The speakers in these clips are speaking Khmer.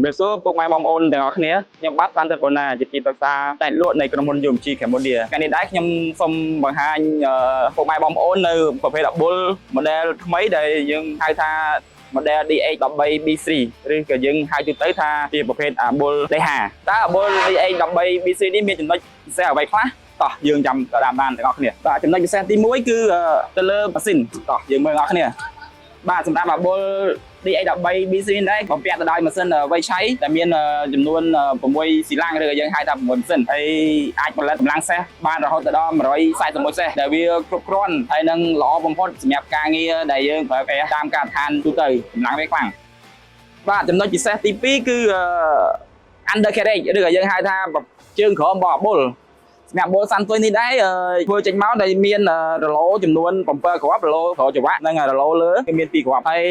biệt số bộ máy bom ônទាំងគ្នាខ្ញុំបាទបានទៅប៉ុណ្ណាជាទីប្រឹក្សាតែលក់នៃក្រុមហ៊ុន UMG Cambodia កាលនេះដែរខ្ញុំសូមបង្ហាញពុកម៉ែបងប្អូននៅប្រភេទអាបុល model ថ្មីដែលយើងហៅថា model DH13B3 ឬក៏យើងហៅទូទៅថាជាប្រភេទអាបុល DH តើអាបុល DH13B3 នេះមានចំណុចពិសេសអ្វីខ្លះតោះយើងចាំតាមបានទាំងអស់គ្នាបាទចំណុចពិសេសទី1គឺទៅលើម៉ាស៊ីនតោះយើងមើលបងប្អូនគ្នាបាទសម្រាប់អាបុល DH13B3 នេះបំពាក់ទៅដោយម៉ាស៊ីនវៃឆៃដែលមានចំនួន6ស៊ីឡាំងឬក៏យើងហៅថា6ម៉ាស៊ីនហើយអាចផលិតកម្លាំងសេសបានរហូតដល់141សេសដែលវាគ្រប់គ្រាន់ហើយនឹងល្អបំផុតសម្រាប់ការងារដែលយើងប្រើប្រាស់តាមការដ្ឋានទូទៅកម្លាំងវាខ្លាំងបាទចំណុចពិសេសទី2គឺ undercarriage ឬក៏យើងហៅថាជើងក្រោមរបស់អាបុលសម្រាប់បុលសាន់ទុយនេះដែរធ្វើចេញមកដែលមានរឡូចំនួន7គ្រាប់រឡូក្រោយច្រវាក់និងរឡូលើគឺមាន2គ្រាប់ហើយ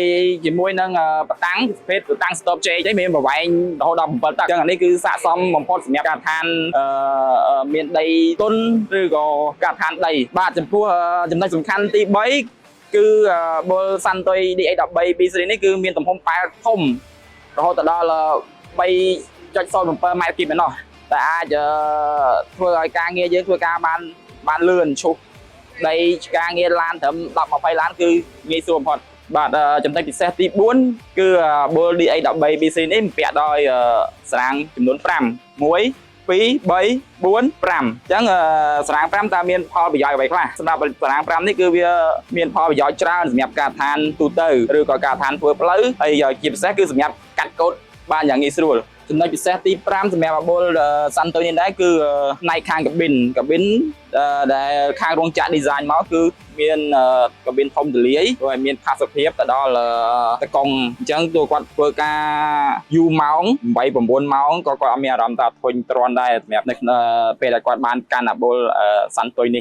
ជាមួយនឹងបតាំងប្រភេទបតាំង stop change នេះមានប្រវែងរហូតដល់7តឹកអញ្ចឹងអានេះគឺស័ក្តិសមបំផុតសម្រាប់ការដ្ឋានមានដីទុនឬក៏ការដ្ឋានដីបាទចំពោះចំណុចសំខាន់ទី3គឺបុលសាន់ទុយ DH13B3 នេះគឺមានទំហំប៉ែលធំរហូតដល់3.07 ម៉ែត្រគីបឯណោះតែអាចធ្វើឲ្យការងារយើងធ្វើការបានលឿនឈុះដីការងារឡានត្រឹម10-20ឡានគឺងាយស្រួលបំផុតបាទចំណុចពិសេសទី4គឺបុល DH13B3 នេះបំពាក់ដោយស្រាងចំនួន5 1 2 3 4 5អញ្ចឹងស្រាង5តើមានផលប្រយោជន៍អ្វីខ្លះសម្រាប់ស្រាង5នេះគឺវាមានផលប្រយោជន៍ច្រើនសម្រាប់ការដ្ឋានទូទៅឬក៏ការដ្ឋានធ្វើផ្លូវហើយជាពិសេសគឺសម្រាប់កាត់កូដបានយ៉ាងងាយស្រួលចំណុចពិសេសទី5សម្រាប់អាបុលសាន់ទុយនេះដែរគឺផ្នែកខាងកាប៊ីនដែលខាងរោងចក្រ design មកគឺមានកាប៊ីនធំទូលាយហើយមានផាសុភាពទៅដល់តកង់អញ្ចឹងទោះគាត់ធ្វើការយូរម៉ោង 8-9 ម៉ោងក៏គាត់អត់មានអារម្មណ៍ថាធុញទ្រាន់ដែរសម្រាប់នៅពេលដែលគាត់បានកាន់អាបុលសាន់ទុយនេះ